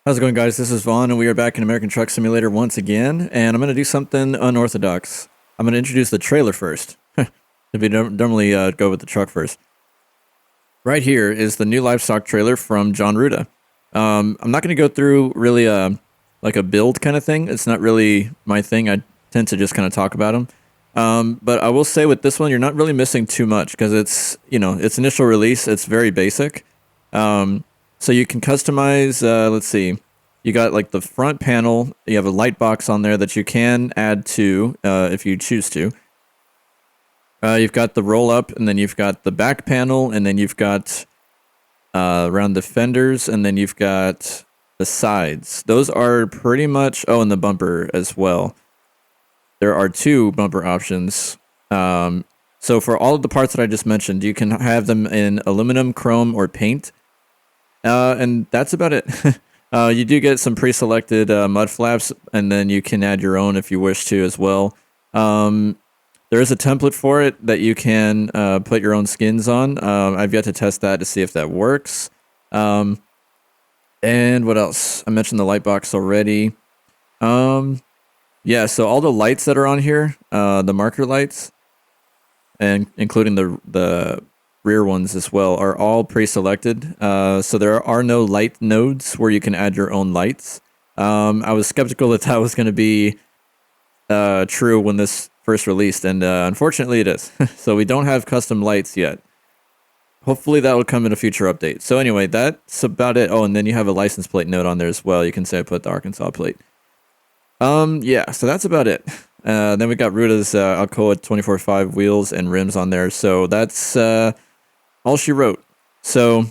How's it going, guys? This is Vaughn, and we are back in American Truck Simulator once again, and I'm going to do something unorthodox. I'm going to introduce the trailer first. If we normally go with the truck first. Right here is the new Livestock trailer from Jon Ruda. I'm not going to go through really like a build kind of thing. It's not really my thing. I tend to just kind of talk about them. But I will say with this one, you're not really missing too much because it's, its initial release, it's very basic. So you can customize, let's see, you got like the front panel, you have a light box on there that you can add to if you choose to. You've got the roll up, and then you've got the back panel, and then you've got around the fenders, and then you've got the sides. Those are pretty much, oh, and the bumper as well. There are two bumper options. So for all of the parts that I just mentioned, you can have them in aluminum, chrome, or paint. And that's about it. You do get some pre-selected mud flaps, and then you can add your own if you wish to as well. There is a template for it that you can put your own skins on. I've yet to test that to see if that works. And what else? I mentioned the light box already. Yeah, so all the lights that are on here, the marker lights, and including the rear ones as well, are all pre-selected. So there are no light nodes where you can add your own lights. I was skeptical that was going to be true when this first released, and unfortunately it is. So we don't have custom lights yet. Hopefully that will come in a future update. So anyway, that's about it. Oh, and then you have a license plate note on there as well. You can say I put the Arkansas plate. Yeah, so that's about it. Then we got Ruda's Alcoa 24/5 wheels and rims on there. So that's all she wrote. So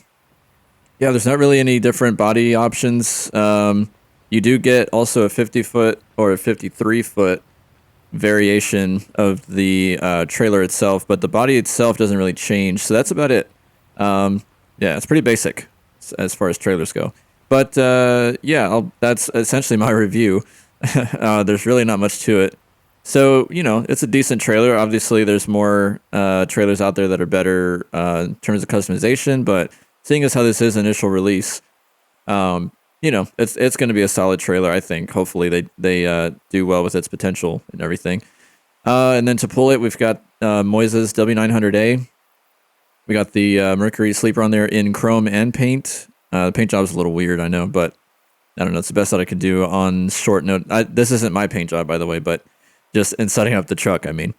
yeah, there's not really any different body options. You do get also a 50-foot or a 53-foot variation of the trailer itself, but the body itself doesn't really change. So that's about it. Yeah, it's pretty basic as far as trailers go. But yeah, that's essentially my review. There's really not much to it. So, it's a decent trailer. Obviously, there's more trailers out there that are better in terms of customization, but seeing as how this is initial release, it's going to be a solid trailer, I think. Hopefully, they do well with its potential and everything. And then to pull it, we've got Moiza's W900A. We got the Mercury sleeper on there in chrome and paint. The paint job is a little weird, I know, but I don't know. It's the best that I could do on short note. This isn't my paint job, by the way, but just in setting up the truck, I mean.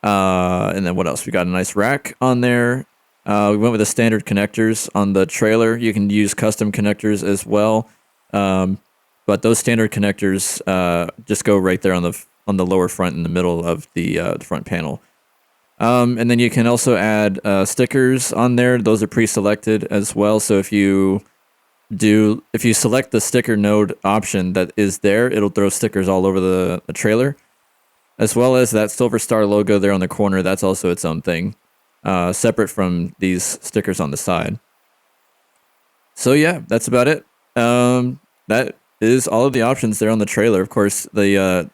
And then what else? We got a nice rack on there. We went with the standard connectors on the trailer. You can use custom connectors as well. But those standard connectors just go right there on the lower front in the middle of the front panel. And then you can also add stickers on there. Those are pre-selected as well. So if you select the sticker node option that is there, it'll throw stickers all over the trailer. As well as that Silver Star logo there on the corner, that's also its own thing, separate from these stickers on the side. So yeah, that's about it. That is all of the options there on the trailer. Of course, the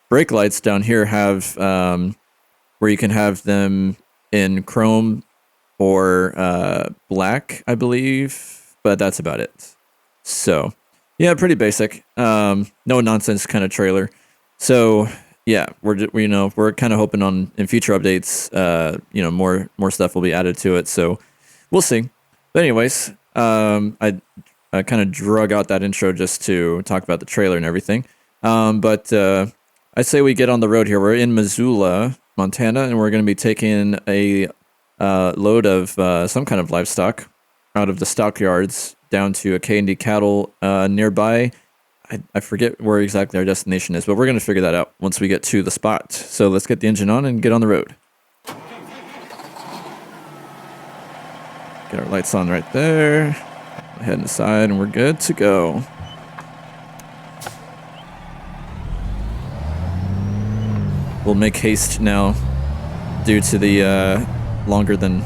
brake lights down here have where you can have them in chrome or black, I believe, but that's about it. So yeah, pretty basic, no nonsense kind of trailer. So yeah, we're kind of hoping on in future updates, more stuff will be added to it. So we'll see. But anyways, I kind of drug out that intro just to talk about the trailer and everything. But I say we get on the road here. We're in Missoula, Montana, and we're going to be taking a load of some kind of livestock out of the stockyards down to a K&D cattle nearby. I forget where exactly our destination is, but we're going to figure that out once we get to the spot. So let's get the engine on and get on the road. Get our lights on right there. Head inside and we're good to go. We'll make haste now due to the longer than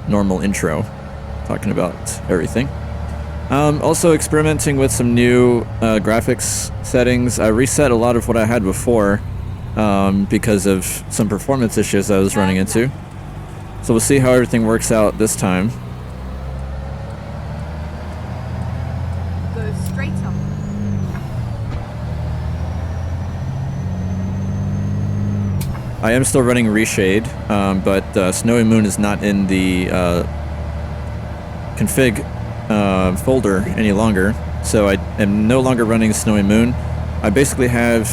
normal intro talking about everything. Also experimenting with some new graphics settings. I reset a lot of what I had before because of some performance issues I was running into. So we'll see how everything works out this time. Those straight on. I am still running Reshade, but Snowy Moon is not in the config folder any longer, so I am no longer running Snowy Moon. I basically have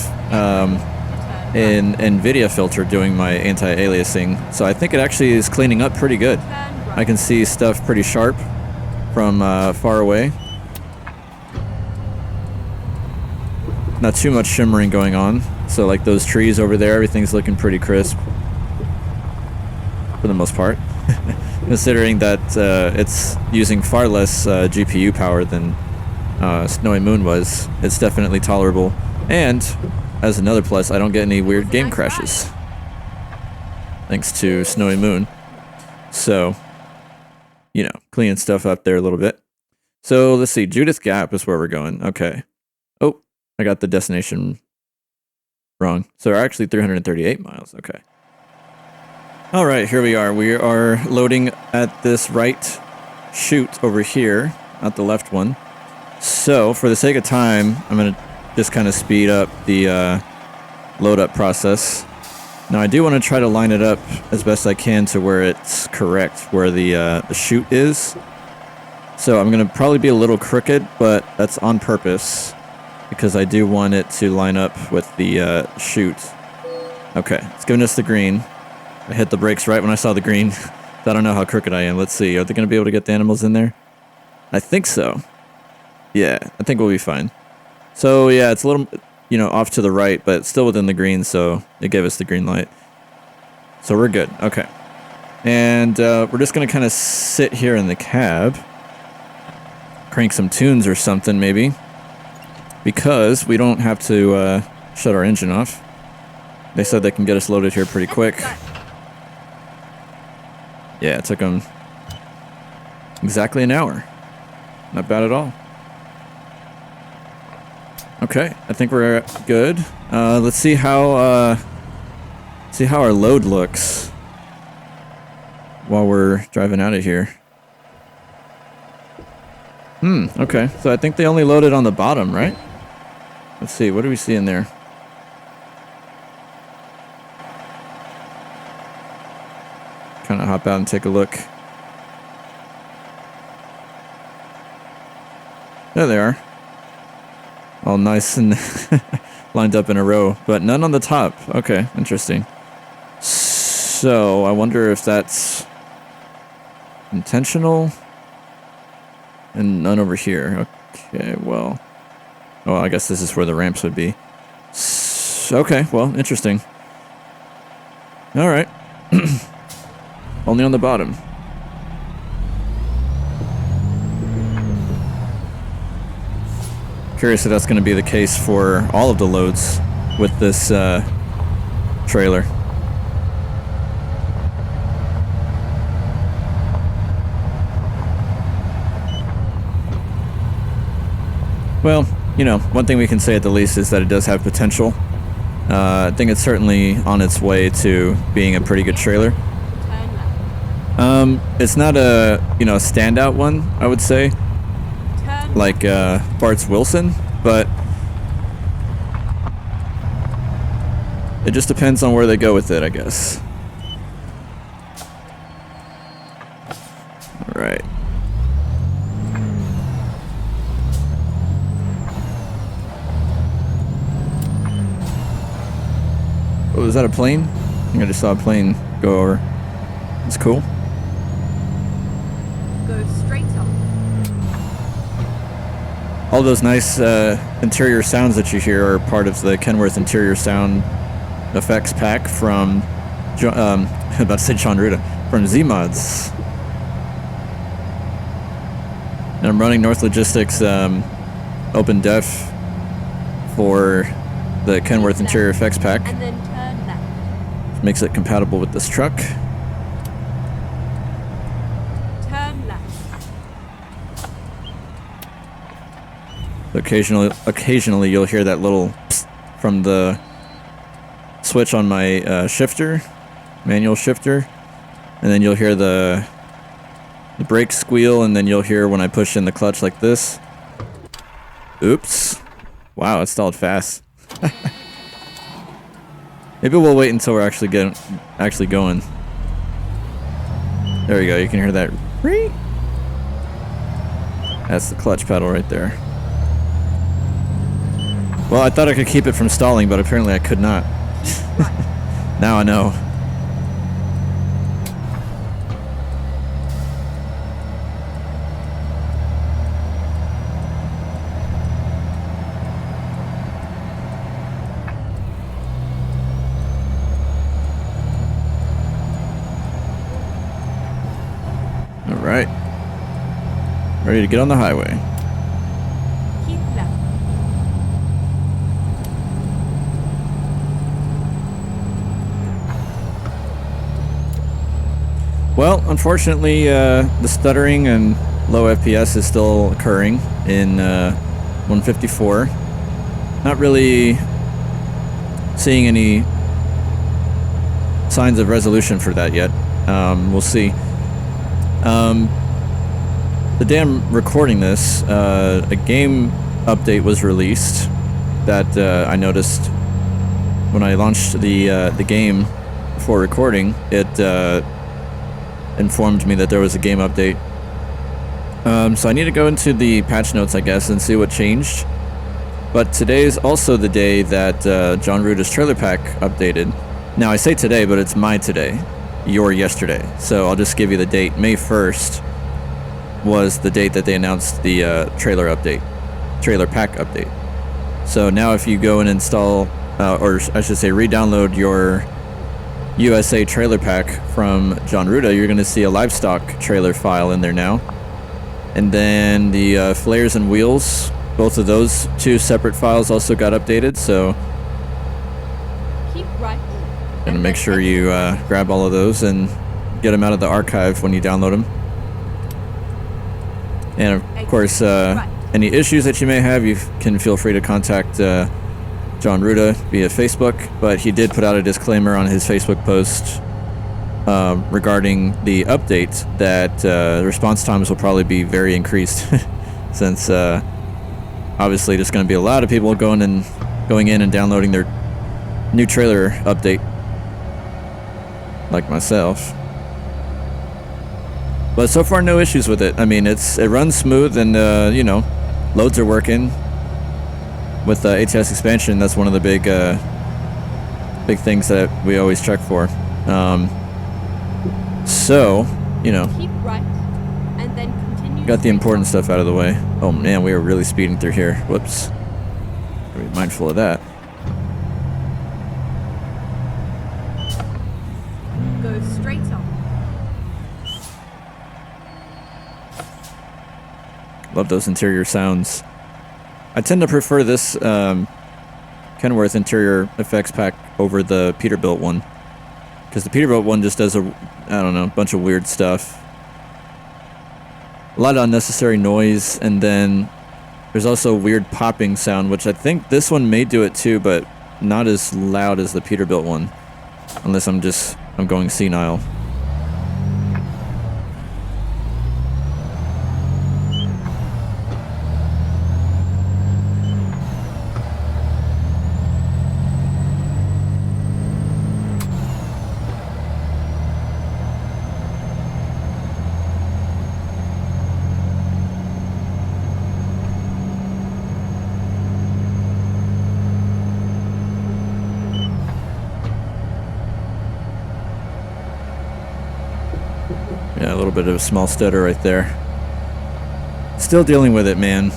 an NVIDIA filter doing my anti-aliasing, so I think it actually is cleaning up pretty good. I can see stuff pretty sharp from far away. Not too much shimmering going on. So like those trees over there, everything's looking pretty crisp. For the most part. Considering that it's using far less GPU power than Snowy Moon was, it's definitely tolerable. And, as another plus, I don't get any weird game crashes. Thanks to Snowy Moon. So, you know, cleaning stuff up there a little bit. So, let's see, Judith Gap is where we're going. Okay. Oh, I got the destination wrong. So, we're actually 338 miles. Okay. All right, here we are. We are loading at this right chute over here, not the left one. So, for the sake of time, I'm going to just kind of speed up the load up process. Now, I do want to try to line it up as best I can to where it's correct, where the chute is. So, I'm going to probably be a little crooked, but that's on purpose because I do want it to line up with the chute. Okay, it's giving us the green. I hit the brakes right when I saw the green. I don't know how crooked I am. Let's see. Are they going to be able to get the animals in there? I think so. Yeah, I think we'll be fine. So, yeah, it's a little, you know, off to the right, but still within the green, so it gave us the green light. So we're good. Okay. And we're just going to kind of sit here in the cab. Crank some tunes or something, maybe. Because we don't have to shut our engine off. They said they can get us loaded here pretty quick. Yeah, it took them exactly an hour. Not bad at all. Okay, I think we're good. Let's see how our load looks while we're driving out of here. Okay. So I think they only loaded on the bottom, right? Let's see, what do we see in there? Kind of hop out and take a look. There they are. All nice and lined up in a row, but none on the top. Okay, interesting. So, I wonder if that's intentional. And none over here. Okay, well. Oh, I guess this is where the ramps would be. Okay, well, interesting. Alright. Only on the bottom. Curious if that's going to be the case for all of the loads with this trailer. Well, you know, one thing we can say at the least is that it does have potential. I think it's certainly on its way to being a pretty good trailer. It's not a, you know, standout one, I would say, like Bart's Wilson, but it just depends on where they go with it, I guess. All right. Oh, is that a plane? I think I just saw a plane go over. That's cool. Go straight on. All those nice interior sounds that you hear are part of the Kenworth interior sound effects pack from, I'm about to say Jon Ruda, from Z-Mods. And I'm running North Logistics Open Def for the Kenworth interior effects pack. And then turn left. Which makes it compatible with this truck. Turn left. Occasionally you'll hear that little psst from the switch on my shifter, manual shifter, and then you'll hear the brake squeal, and then you'll hear when I push in the clutch like this. Oops. Wow, it stalled fast. Maybe we'll wait until we're actually going. There we go. You can hear that. That's the clutch pedal right there. Well, I thought I could keep it from stalling, but apparently I could not. Now I know. All right. Ready to get on the highway. Keep left. Well, unfortunately, the stuttering and low FPS is still occurring in 154. Not really seeing any signs of resolution for that yet. We'll see. The day I'm recording this, a game update was released that I noticed when I launched the game before recording. It informed me that there was a game update. So I need to go into the patch notes, I guess, and see what changed. But today is also the day that Jon Ruda's trailer pack updated. Now I say today, but it's my today, your yesterday. So I'll just give you the date. May 1st was the date that they announced the trailer pack update. So now if you go and install, or I should say re-download your USA trailer pack from Jon Ruda, you're going to see a Livestock trailer file in there now. And then the flares and wheels, both of those two separate files also got updated. So Keep right. gonna make sure you grab all of those and get them out of the archive when you download them. And of course, any issues that you may have, you can feel free to contact Jon Ruda via Facebook, but he did put out a disclaimer on his Facebook post regarding the update that response times will probably be very increased since obviously there's going to be a lot of people going in and downloading their new trailer update, like myself. But so far, no issues with it. I mean, it runs smooth, and you know, loads are working. With ATS expansion, that's one of the big things that we always check for. So, you know, Keep right. And then continue. got the important stuff out of the way. Oh man, we are really speeding through here. Whoops. Gotta be mindful of that. Go straight on. Love those interior sounds. I tend to prefer this Kenworth interior effects pack over the Peterbilt one, because the Peterbilt one just does a bunch of weird stuff, a lot of unnecessary noise, and then there's also a weird popping sound, which I think this one may do it too, but not as loud as the Peterbilt one, unless I'm going senile. Yeah, a little bit of a small stutter right there. Still dealing with it, man.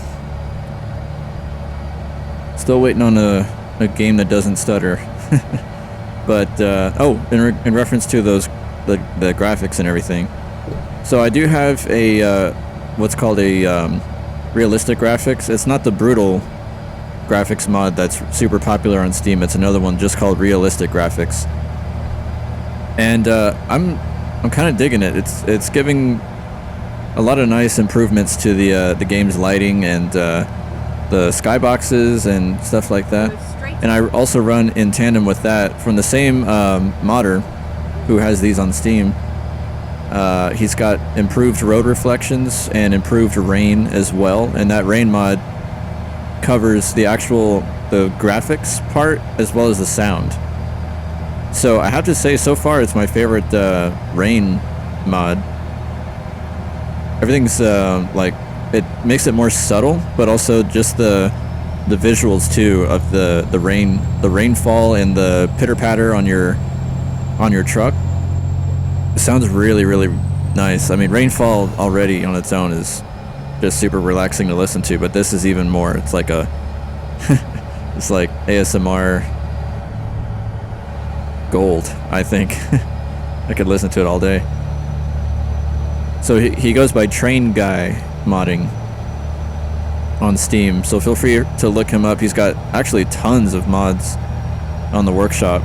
Still waiting on a game that doesn't stutter. But in reference to those the graphics and everything. So I do have a what's called a realistic graphics. It's not the brutal graphics mod that's super popular on Steam. It's another one just called realistic graphics. And I'm kind of digging it. It's giving a lot of nice improvements to the game's lighting and the skyboxes and stuff like that. And I also run in tandem with that from the same modder who has these on Steam. He's got improved road reflections and improved rain as well. And that rain mod covers the graphics part as well as the sound. So I have to say, so far it's my favorite rain mod. Everything's like, it makes it more subtle, but also just the visuals too of the rainfall and the pitter patter on your truck. It sounds really, really nice. I mean, rainfall already on its own is just super relaxing to listen to, but this is even more. It's like a it's like ASMR gold, I think. I could listen to it all day. So he goes by Train Guy Modding on Steam, so feel free to look him up. He's got actually tons of mods on the workshop,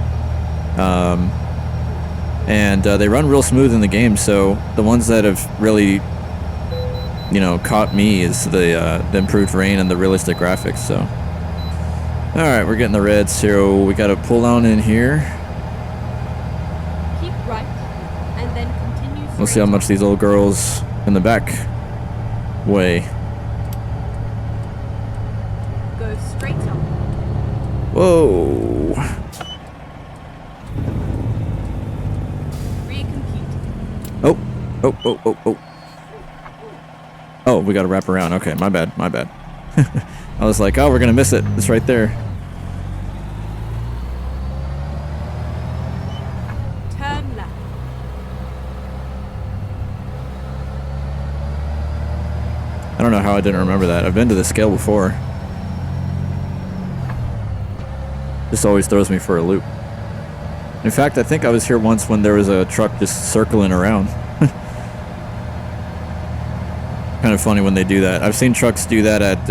and they run real smooth in the game. So the ones that have really, you know, caught me is the improved rain and the realistic graphics. So all right, we're getting the reds, so we got to pull down in here. Keep right, and then continue. We'll see how much these old girls in the back weigh. Go straight up. Whoa. Recompete. Oh. Oh, we got to wrap around. Okay, my bad. I was like, oh, we're going to miss it. It's right there. Turn left. I don't know how I didn't remember that. I've been to the scale before. This always throws me for a loop. In fact, I think I was here once when there was a truck just circling around. Kind of funny when they do that. I've seen trucks do that at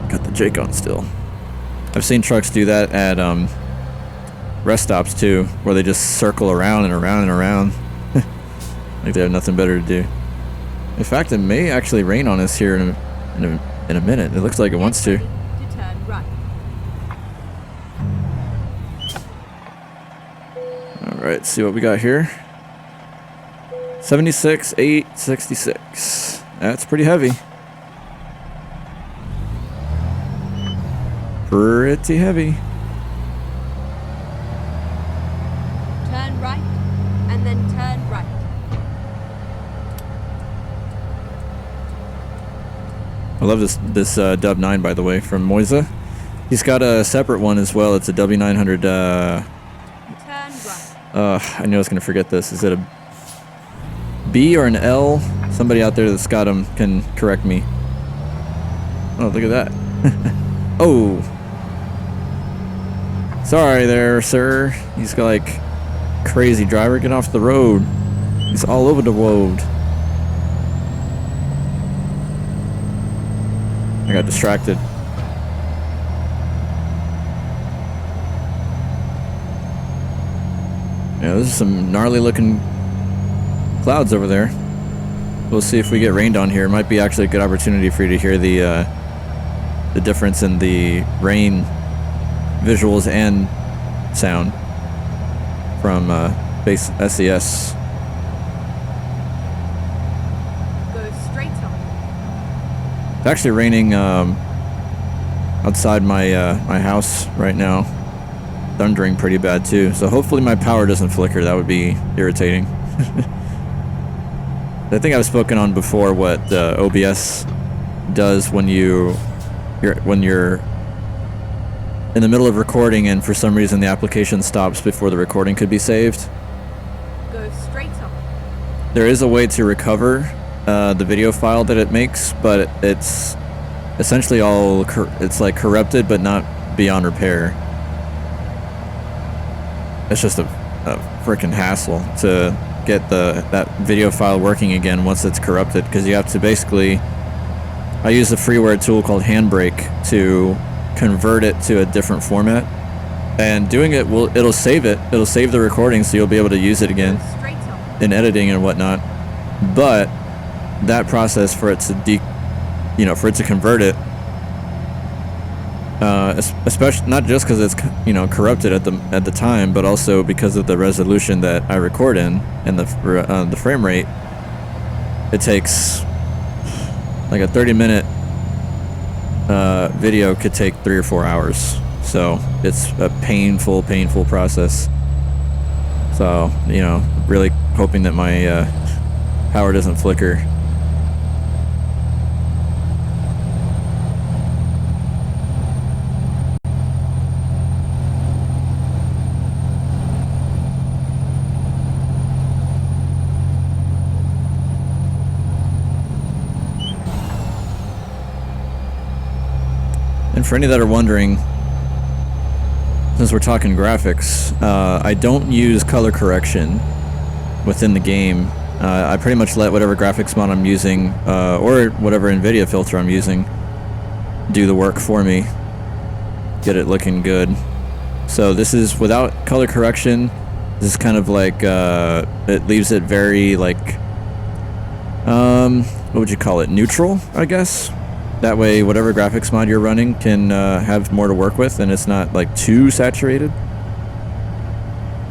got the Jake on still. I've seen trucks do that at rest stops too, where they just circle around and around and around. Like they have nothing better to do. In fact, it may actually rain on us here in a minute. It looks like it wants to. To turn right. Alright, see what we got here. 76,866. That's pretty heavy. Pretty heavy. Turn right, and then turn right. I love this Dub 9, by the way, from Moiza. He's got a separate one as well. It's a W900. Turn right. I knew I was going to forget this. Is it a B or an L? Somebody out there that's got them can correct me. Oh, look at that. Oh. Sorry there, sir. He's got like crazy driver. Get off the road. He's all over the road. I got distracted. Yeah, there's some gnarly looking clouds over there. We'll see if we get rained on here. It might be actually a good opportunity for you to hear the difference in the rain visuals and sound from base SES. Go straight up. It's actually raining outside my my house right now. Thundering pretty bad too. So hopefully my power doesn't flicker. That would be irritating. I think I've spoken on before what OBS does when you're in the middle of recording and for some reason the application stops before the recording could be saved. Go straight up. There is a way to recover the video file that it makes, but it's essentially all it's like corrupted but not beyond repair. It's just a freaking hassle to get that video file working again once it's corrupted, because you have to basically, I use a freeware tool called Handbrake to convert it to a different format, and doing it it'll save the recording, so you'll be able to use it again Go straight up. in editing and whatnot. But that process for it to convert it, especially not just because it's corrupted at the time, but also because of the resolution that I record in and the frame rate. It takes like a 30-minute video could take 3 or 4 hours. So it's a painful process. So, you know, really hoping that my power doesn't flicker. And for any that are wondering, since we're talking graphics, I don't use color correction within the game. I pretty much let whatever graphics mod I'm using, or whatever NVIDIA filter I'm using, do the work for me. Get it looking good. So this is without color correction. This is kind of like, it leaves it very like, what would you call it? Neutral, I guess? That way, whatever graphics mod you're running can have more to work with, and it's not like too saturated.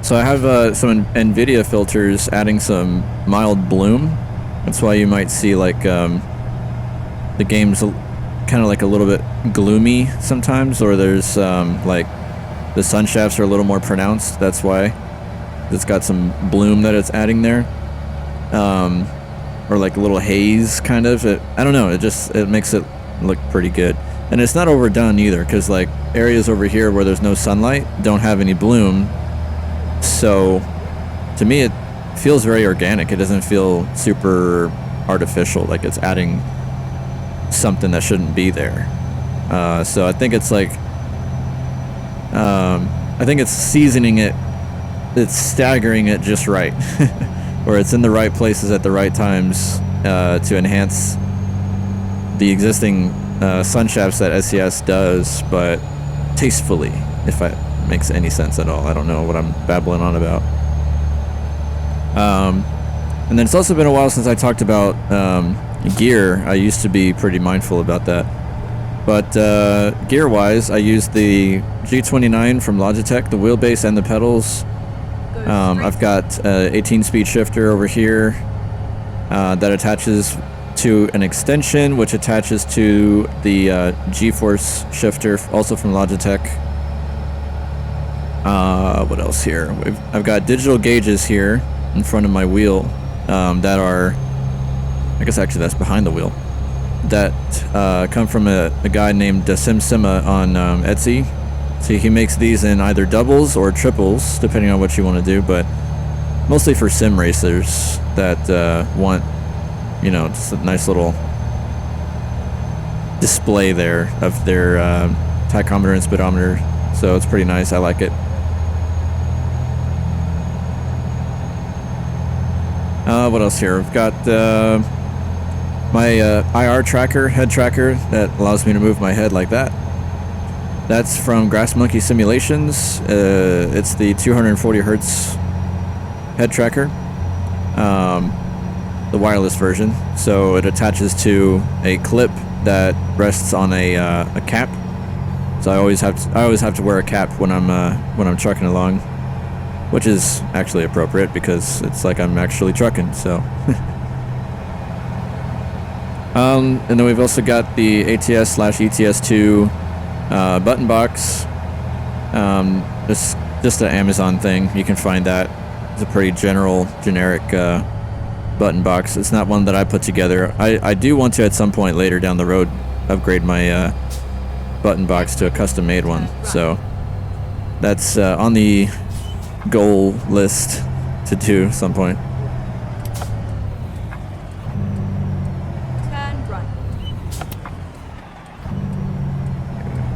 So I have some NVIDIA filters adding some mild bloom. That's why you might see like the game's kind of like a little bit gloomy sometimes, or there's like the sun shafts are a little more pronounced. That's why it's got some bloom that it's adding there. Or like a little haze kind of. I don't know, it makes it look pretty good. And it's not overdone either, because like areas over here where there's no sunlight don't have any bloom. So to me it feels very organic. It doesn't feel super artificial, like it's adding something that shouldn't be there. So I think it's like I think it's seasoning it, it's staggering it just right. Where it's in the right places at the right times to enhance the existing sun shafts that SCS does, but tastefully, if that makes any sense at all. I don't know what I'm babbling on about. And then it's also been a while since I talked about gear. I used to be pretty mindful about that. But gear-wise, I use the G29 from Logitech, the wheelbase and the pedals. I've got 18-speed shifter over here that attaches to an extension, which attaches to the G-force shifter, also from Logitech. What else here? I've got digital gauges here in front of my wheel that are, I guess actually that's behind the wheel, that come from a guy named Sima on Etsy. So he makes these in either doubles or triples, depending on what you want to do, but mostly for sim racers that want, you know, just a nice little display there of their tachometer and speedometer. So it's pretty nice. I like it. What else here? I've got my IR tracker, head tracker, that allows me to move my head like that. That's from GrassMonkey Simulations. It's the 240 hertz head tracker, the wireless version. So it attaches to a clip that rests on a cap. So I always have to wear a cap when I'm trucking along, which is actually appropriate because it's like I'm actually trucking. So, and then we've also got the ATS/ETS2 button box. It's just an Amazon thing. You can find that. It's a pretty generic button box. It's not one that I put together. I do want to at some point later down the road upgrade my button box to a custom made one. So that's on the goal list to do at some point. Turn right.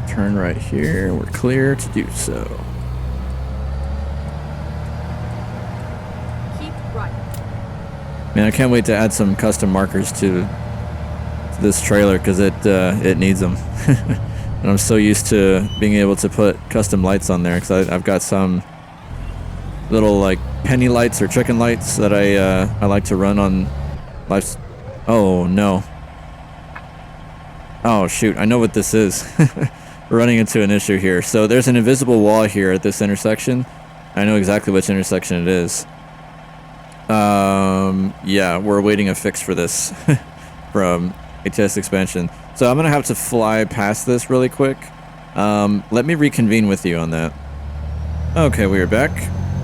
Turn right here. We're clear to do so. Keep right. Man, I can't wait to add some custom markers to this trailer because it needs them. And I'm so used to being able to put custom lights on there because I've got some little like penny lights or chicken lights that I like to run on life. Oh no. Oh shoot, I know what this is. We're running into an issue here. So there's an invisible wall here at this intersection. I know exactly which intersection it is. Yeah, we're awaiting a fix for this from ATS expansion. So I'm going to have to fly past this really quick. Let me reconvene with you on that. Okay, we are back.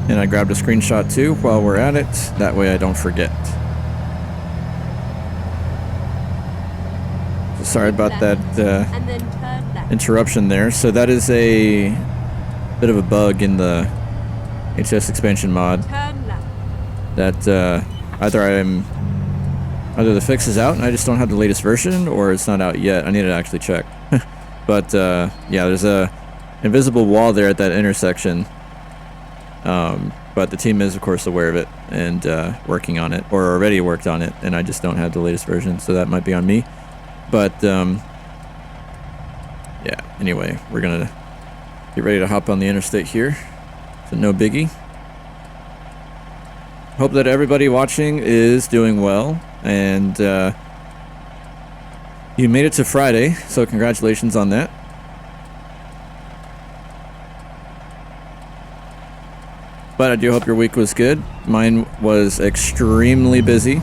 And I grabbed a screenshot too while we're at it. That way I don't forget. So sorry about that and then turn left. interruption there. So that is a bit of a bug in the HS expansion mod. Turn left. That either the fix is out and I just don't have the latest version, or it's not out yet. I need to actually check. But yeah, there's a invisible wall there at that intersection. But the team is of course aware of it and working on it, or already worked on it, and I just don't have the latest version, so that might be on me. But yeah, anyway, we're gonna get ready to hop on the interstate here. So no biggie. Hope that everybody watching is doing well, and you made it to Friday, so congratulations on that. But I do hope your week was good. Mine was extremely busy.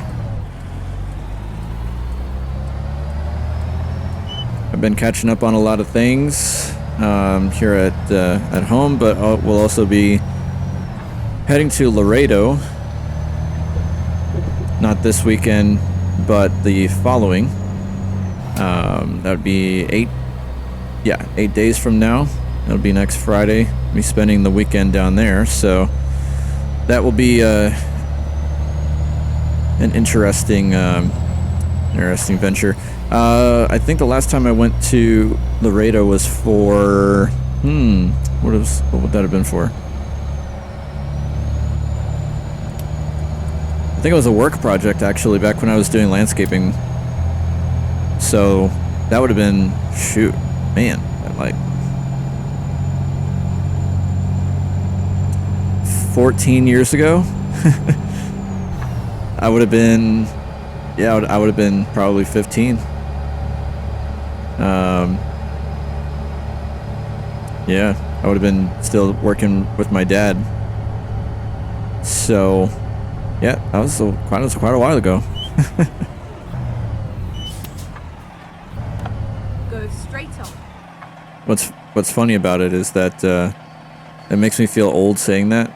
I've been catching up on a lot of things here at home, but we'll also be heading to Laredo. Not this weekend, but the following. That would be 8 days from now. That'll be next Friday. I'll be spending the weekend down there, so that will be an interesting venture. I think the last time I went to Laredo was for what would that have been for? I think it was a work project actually, back when I was doing landscaping. So that would have been, shoot, man, like 14 years ago. I would have been, yeah, I would have been probably 15. Yeah, I would have been still working with my dad. So yeah, that was quite a while ago. Go straight on. What's funny about it is that it makes me feel old saying that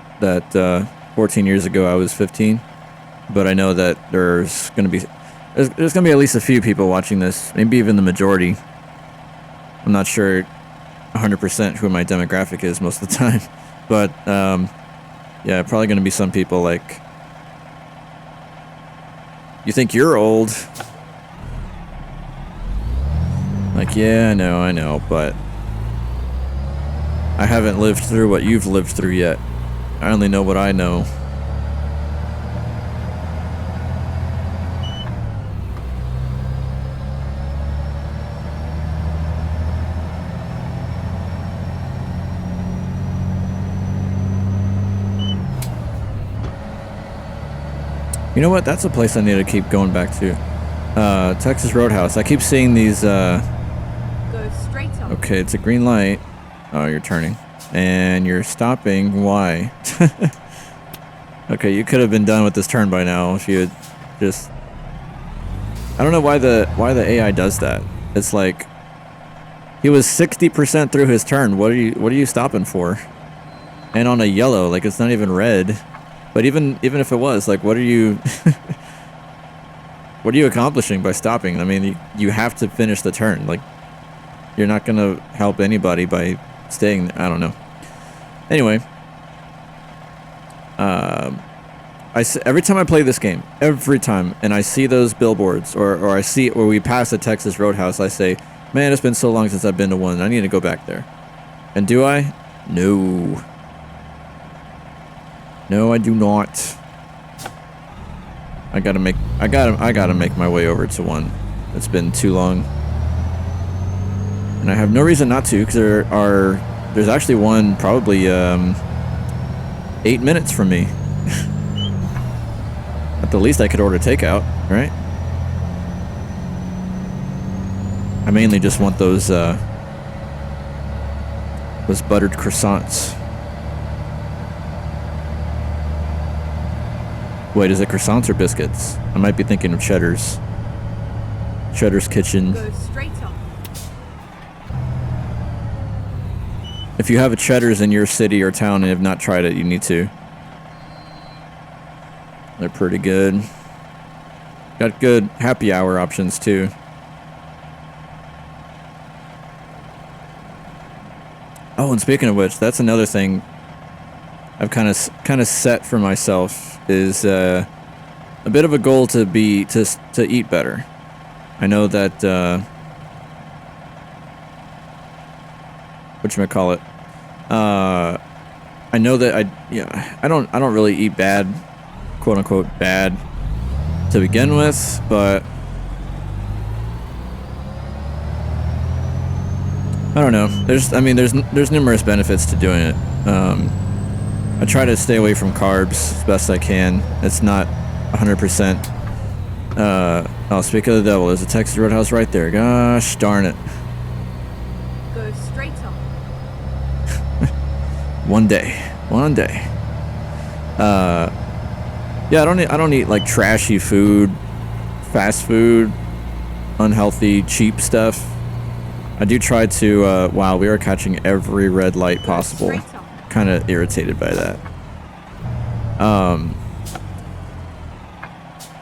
14 years ago I was 15, but I know that there's gonna be at least a few people watching this, maybe even the majority. I'm not sure 100% who my demographic is most of the time, but yeah, probably gonna be some people like, you think you're old? Like, yeah, I know, but I haven't lived through what you've lived through yet. I only know what I know. You know what? That's a place I need to keep going back to. Texas Roadhouse. I keep seeing these. Go straight on. Okay, it's a green light. Oh, you're turning. And you're stopping. Why? Okay, you could have been done with this turn by now if you had just... I don't know why the AI does that. It's like he was 60% through his turn. What are you stopping for? And on a yellow, like it's not even red. But even if it was, like, what are you what are you accomplishing by stopping? I mean, you have to finish the turn. Like, you're not gonna help anybody by staying. I don't know. Anyway, every time I play this game, every time, and I see those billboards, or we pass a Texas Roadhouse, I say, man, it's been so long since I've been to one. I need to go back there. And do I? No. No, I do not. I gotta make my way over to one. It's been too long, and I have no reason not to, because there's actually one probably 8 minutes from me. At the least, I could order takeout, right? I mainly just want those buttered croissants. Wait, is it croissants or biscuits? I might be thinking of Cheddar's. Cheddar's Kitchen. Go straight on. if you have a Cheddar's in your city or town and have not tried it, you need to. They're pretty good. Got good happy hour options too. Oh, and speaking of which, that's another thing I've kind of set for myself is a bit of a goal to eat better. I know that whatchamacallit, I know that I don't really eat bad, quote unquote bad, to begin with, but I don't know. There's numerous benefits to doing it. I try to stay away from carbs as best I can. It's not 100%. Oh, speak of the devil, there's a Texas Roadhouse right there. Gosh darn it. Go straight on. One day. Yeah, I don't eat like trashy food, fast food, unhealthy, cheap stuff. I do try to, wow, we are catching every red light possible. Kind of irritated by that.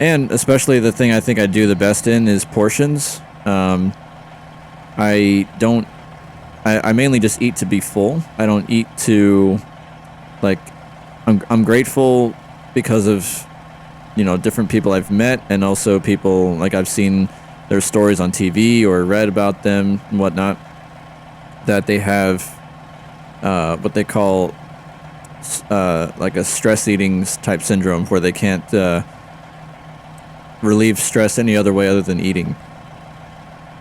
And especially the thing I think I do the best in is portions. I mainly just eat to be full. I don't eat to, like, I'm grateful because of, different people I've met, and also people, like, I've seen their stories on TV or read about them and whatnot, that they have what they call like a stress eating type syndrome, where they can't relieve stress any other way other than eating.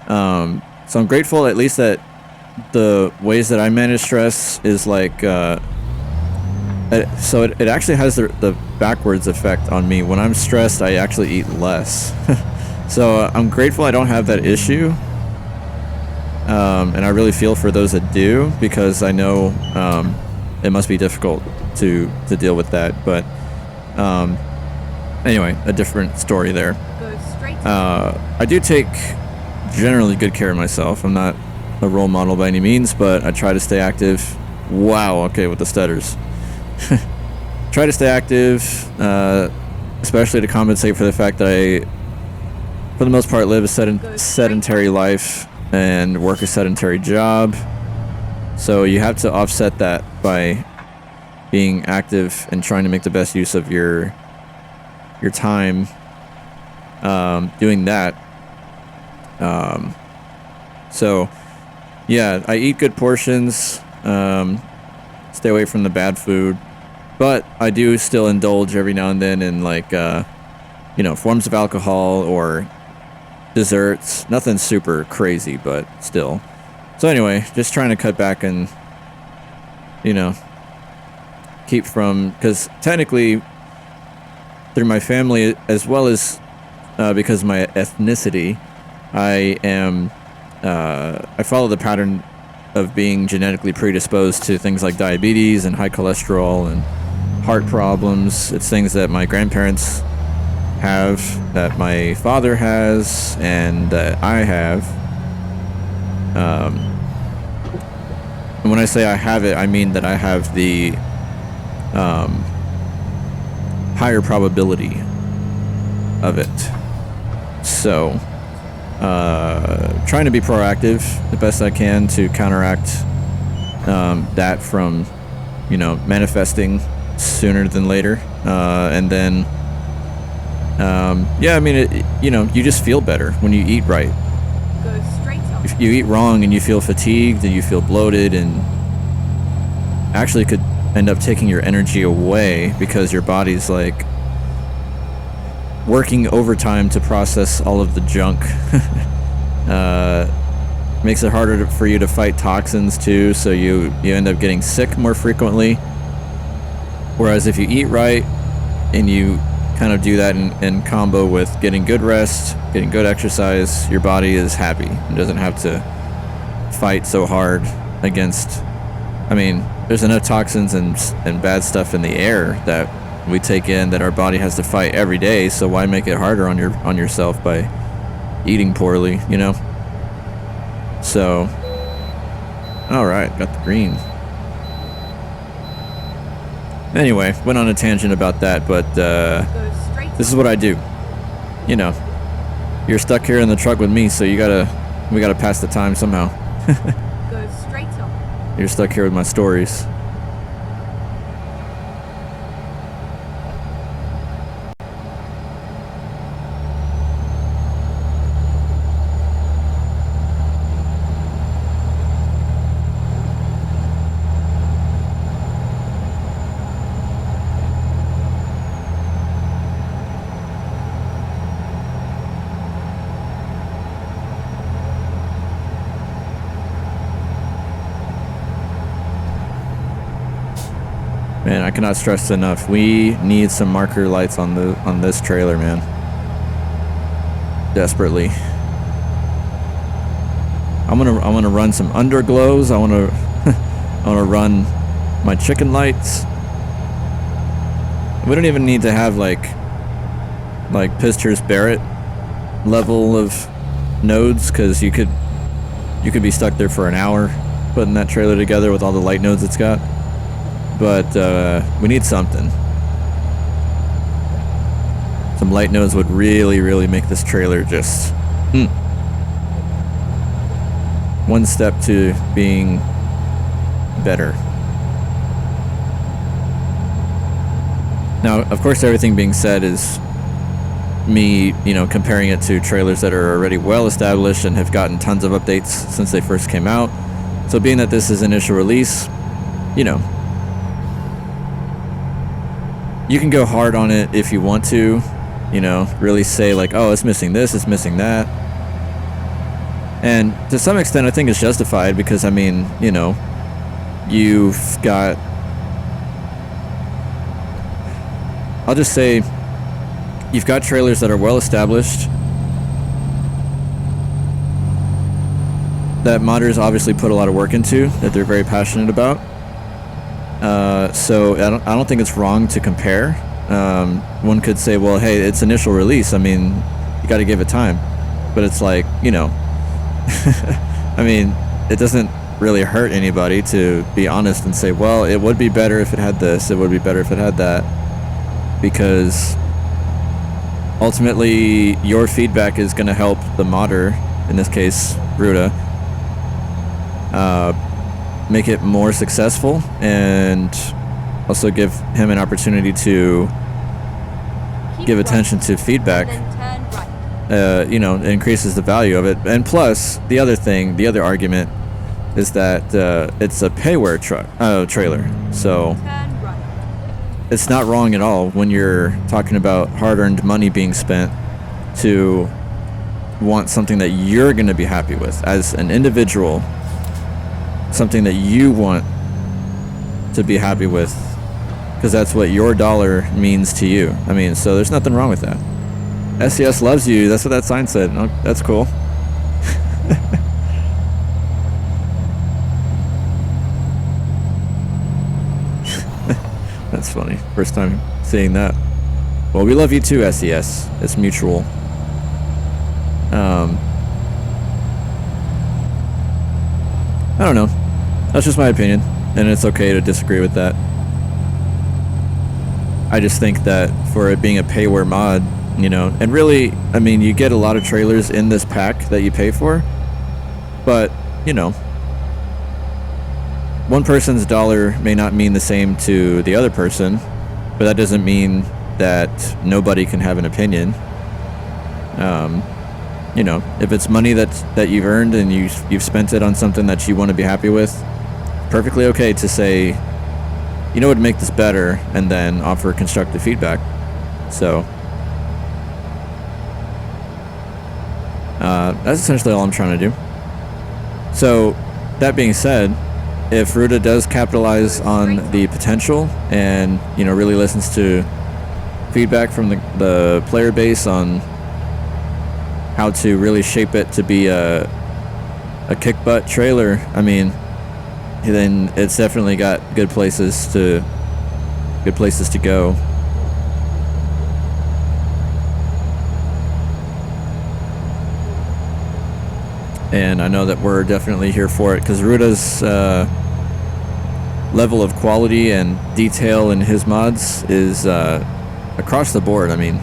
So I'm grateful at least that the ways that I manage stress is like so it actually has the backwards effect on me. When I'm stressed, I actually eat less. So I'm grateful I don't have that issue, and I really feel for those that do, because I know it must be difficult to deal with that. But anyway, a different story there. I do take generally good care of myself. I'm not a role model by any means, but I try to stay active. Wow, okay, with the stutters. Try to stay active, especially to compensate for the fact that I, for the most part, live a sedentary life and work a sedentary job. So you have to offset that by being active and trying to make the best use of your time doing that. So yeah, I eat good portions, stay away from the bad food, but I do still indulge every now and then in, like, forms of alcohol or desserts. Nothing super crazy, but still. So anyway, just trying to cut back and, keep from, because technically through my family, as well as because of my ethnicity, I follow the pattern of being genetically predisposed to things like diabetes and high cholesterol and heart problems. It's things that my grandparents have, that my father has, and that I have. And when I say I have it, I mean that I have the higher probability of it. So trying to be proactive the best I can to counteract that from, manifesting sooner than later. And then, you just feel better when you eat right. If you eat wrong and you feel fatigued and you feel bloated, and actually could end up taking your energy away, because your body's like working overtime to process all of the junk. Makes it harder for you to fight toxins too, so you end up getting sick more frequently. Whereas if you eat right and you kind of do that in combo with getting good rest, getting good exercise, your body is happy and doesn't have to fight so hard against, there's enough toxins and bad stuff in the air that we take in that our body has to fight every day, so why make it harder on yourself by eating poorly, So, alright, got the green. Anyway, went on a tangent about that, but Go straight this is what I do. You know, you're stuck here in the truck with me, so we gotta pass the time somehow. Go straight on. You're stuck here with my stories. Man, I cannot stress enough. We need some marker lights on this trailer, man. Desperately. I'm gonna run some underglows. I wanna run my chicken lights. We don't even need to have like Pisters Barrett level of nodes, because you could be stuck there for an hour putting that trailer together with all the light nodes it's got. But we need something. Some light nodes would really make this trailer just one step to being better. Now, of course, everything being said is me, comparing it to trailers that are already well established and have gotten tons of updates since they first came out. So being that this is initial release, you can go hard on it if you want to, really say like, oh, it's missing this, it's missing that. And to some extent, I think it's justified because, I mean, you've got, I'll just say, you've got trailers that are well established, that modders obviously put a lot of work into, that they're very passionate about. So I don't think it's wrong to compare. One could say, well, hey, it's initial release. I mean, you got to give it time. But it's like, I mean, it doesn't really hurt anybody to be honest and say, well, it would be better if it had this. It would be better if it had that. Because ultimately, your feedback is going to help the modder, in this case, Ruda, make it more successful, and also give him an opportunity to give attention to feedback. It increases the value of it. And plus, the other argument is that it's a payware trailer, so it's not wrong at all when you're talking about hard-earned money being spent to want something that you're going to be happy with as an individual. Something that you want to be happy with, because that's what your dollar means to you. I mean, so there's nothing wrong with that. SES loves you. That's what that sign said. Oh, that's cool. That's funny. First time seeing that. Well, we love you too, SES. It's mutual. I don't know. That's just my opinion, and it's okay to disagree with that. I just think that for it being a payware mod, and really, I mean, you get a lot of trailers in this pack that you pay for, but, one person's dollar may not mean the same to the other person, but that doesn't mean that nobody can have an opinion. If it's money that you've earned and you've spent it on something that you want to be happy with, perfectly okay to say, it would make this better, and then offer constructive feedback. So that's essentially all I'm trying to do. So that being said, if Ruda does capitalize on the potential and really listens to feedback from the player base on how to really shape it to be a kick butt trailer, I mean, then it's definitely got good places to go. And I know that we're definitely here for it, because Ruda's level of quality and detail in his mods is across the board. I mean,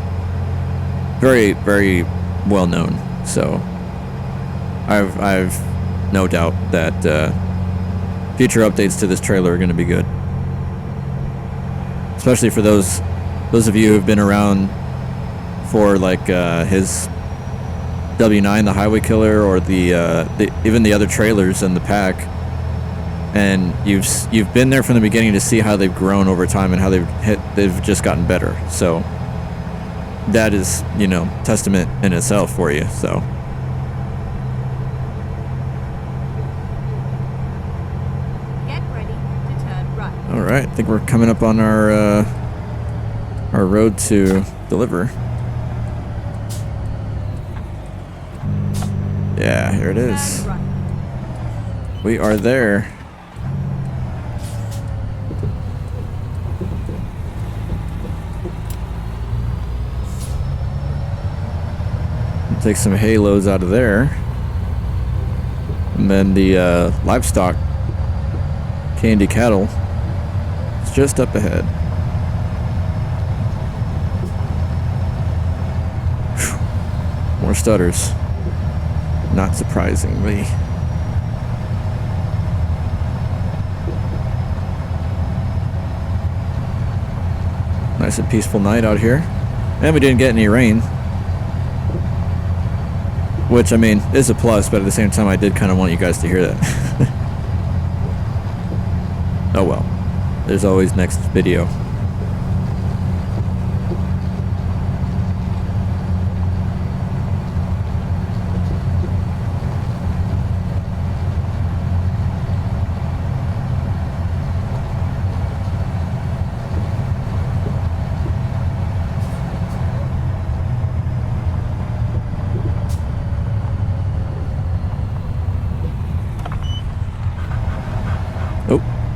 very, very well known. So I've no doubt that future updates to this trailer are going to be good, especially for those of you who've been around for like his W9, the Highway Killer, or the even the other trailers in the pack, and you've been there from the beginning to see how they've grown over time and how they've just gotten better. So that is, you know, testament in itself for you. So Get ready to turn right. all right, I think we're coming up on our road to deliver. Yeah, here it is. Turn right. We are there. Take some hay loads out of there. And then the livestock candy cattle is just up ahead. Whew. More stutters. Not surprisingly. Nice and peaceful night out here. And we didn't get any rain. Which, I mean, is a plus, but at the same time, I did kind of want you guys to hear that. Oh well. There's always next video.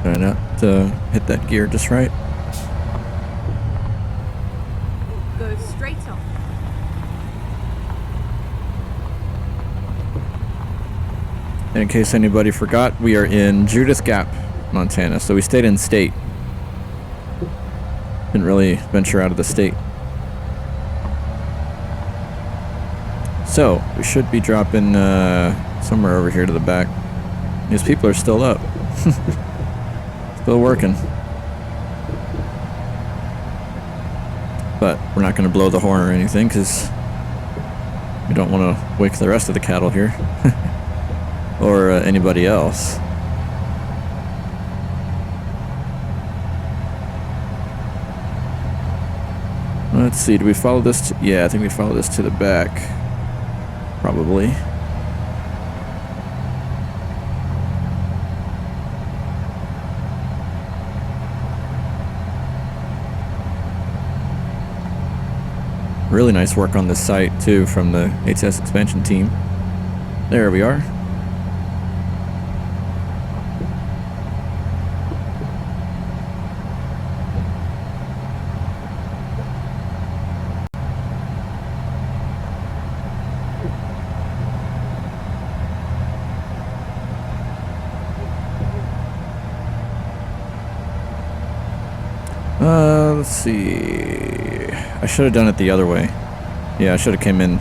Trying not to hit that gear just right. Go straight on. And in case anybody forgot, we are in Judith Gap, Montana. So we stayed in state. Didn't really venture out of the state. So we should be dropping somewhere over here to the back. These people are still up. Still working. But we're not going to blow the horn or anything because we don't want to wake the rest of the cattle here. Or anybody else. Let's see, do we follow this? Yeah, I think we follow this to the back. Probably. Really nice work on this site too from the ATS expansion team. There we are. Let's see. I should have done it the other way. Yeah, I should have came in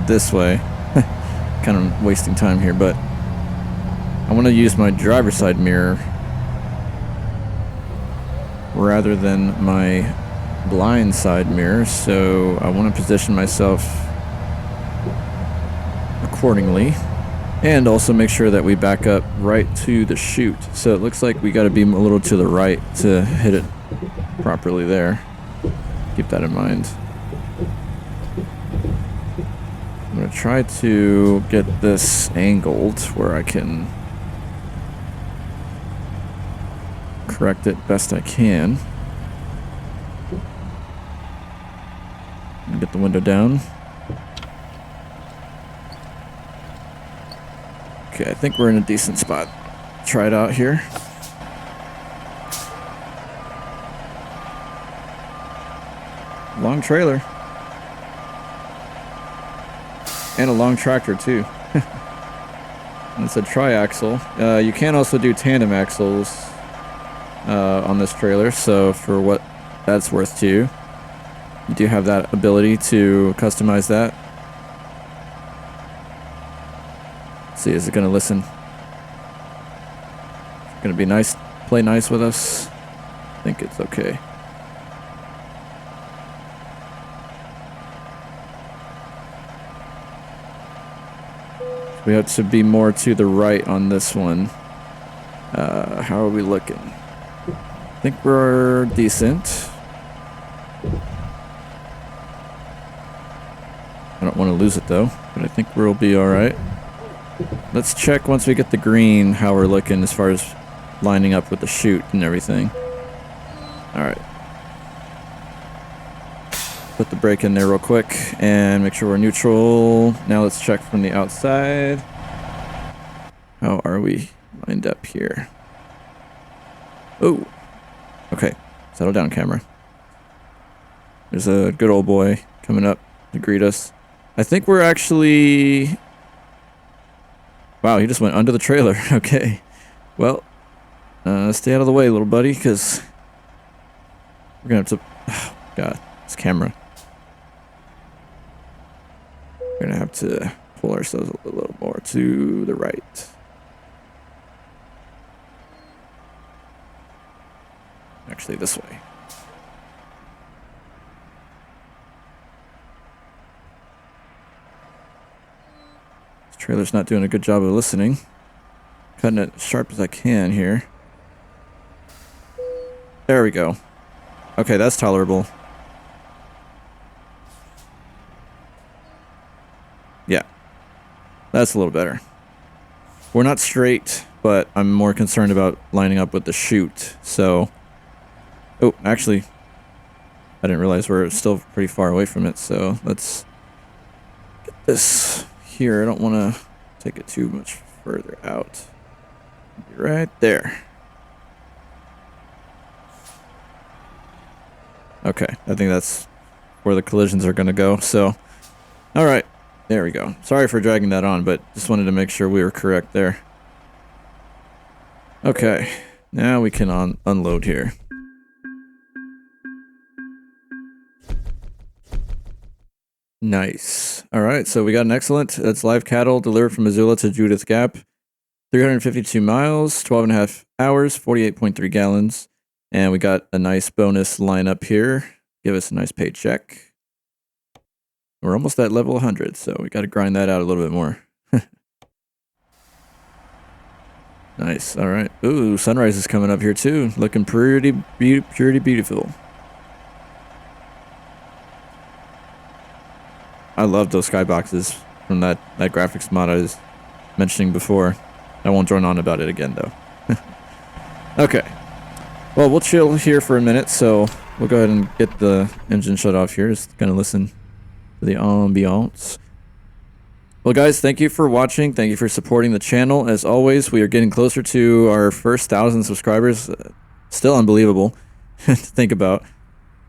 this way. Kind of wasting time here, but I want to use my driver's side mirror rather than my blind side mirror, so I want to position myself accordingly and also make sure that we back up right to the chute. So it looks like we got to be a little to the right to hit it properly there. Keep that in mind. I'm going to try to get this angled where I can correct it best I can. Get the window down. Okay, I think we're in a decent spot. Try it out here. Long trailer. And a long tractor too. And it's a triaxle. You can also do tandem axles on this trailer, so for what that's worth to you, you do have that ability to customize that. Let's see, is it going to listen? Going to be nice, play nice with us? I think it's okay. We have to be more to the right on this one. How are we looking? I think we're decent. I don't want to lose it though, but I think we'll be alright. Let's check once we get the green how we're looking as far as lining up with the chute and everything. Alright. Put the brake in there real quick and make sure we're neutral. Now let's check from the outside. How are we lined up here? Oh, okay. Settle down, camera. There's a good old boy coming up to greet us. I think we're actually... Wow, he just went under the trailer. Okay. Well, stay out of the way, little buddy, because we're going to have to... Oh, God, this camera. We're going to have to pull ourselves a little more to the right. Actually, this way. This trailer's not doing a good job of listening. Cutting it as sharp as I can here. There we go. Okay, that's tolerable. Yeah. That's a little better. We're not straight, but I'm more concerned about lining up with the chute, so... Oh, actually, I didn't realize we're still pretty far away from it, so let's get this here. I don't want to take it too much further out. Right there. Okay, I think that's where the collisions are going to go, so... Alright, there we go. Sorry for dragging that on, but just wanted to make sure we were correct there. Okay, now we can unload here. Nice. All right, so we got an excellent. That's live cattle delivered from Missoula to Judith Gap. 352 miles, 12.5 hours, 48.3 gallons. And we got a nice bonus lineup here. Give us a nice paycheck. We're almost at level 100, so we got to grind that out a little bit more. Nice. All right. Ooh, sunrise is coming up here too. Looking pretty beautiful. I love those skyboxes from that graphics mod I was mentioning before. I won't drone on about it again, though. Okay. Well, we'll chill here for a minute, so we'll go ahead and get the engine shut off here. Just gonna listen to the ambiance. Well, guys, thank you for watching. Thank you for supporting the channel. As always, we are getting closer to our first 1,000 subscribers. Still unbelievable to think about.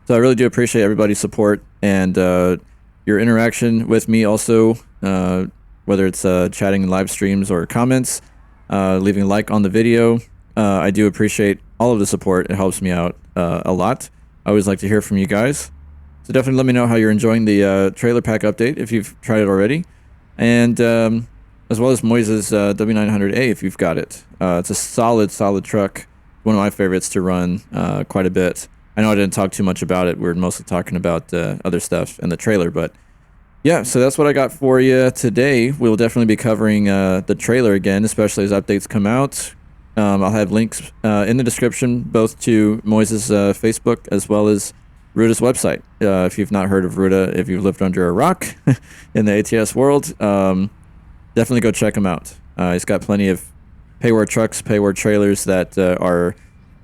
So I really do appreciate everybody's support and your interaction with me also, whether it's chatting in live streams or comments, leaving a like on the video. I do appreciate all of the support. It helps me out a lot. I always like to hear from you guys. So definitely let me know how you're enjoying the trailer pack update if you've tried it already. And as well as Moiza's W900A if you've got it. It's a solid truck. One of my favorites to run quite a bit. I know I didn't talk too much about it. We were mostly talking about other stuff in the trailer, but yeah, so that's what I got for you today. We'll definitely be covering the trailer again, especially as updates come out. I'll have links in the description, both to Moiza's Facebook as well as Ruda's website. If you've not heard of Ruda, if you've lived under a rock in the ATS world, definitely go check him out. He's got plenty of payward trucks, payward trailers that are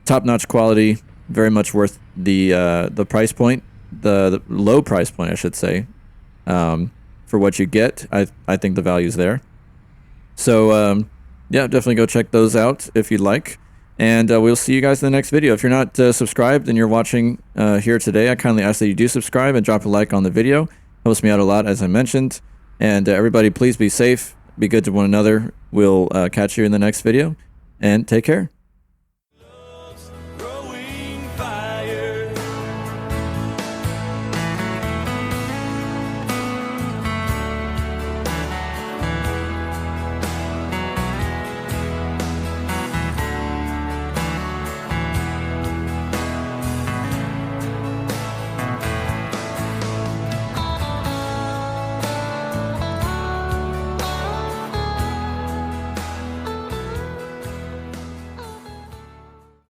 top-notch quality. Very much worth the price point, the low price point, I should say, for what you get. I think the value's there. So yeah, definitely go check those out if you'd like. And we'll see you guys in the next video. If you're not subscribed and you're watching here today, I kindly ask that you do subscribe and drop a like on the video. Helps me out a lot, as I mentioned. And everybody, please be safe, be good to one another. We'll catch you in the next video, and take care.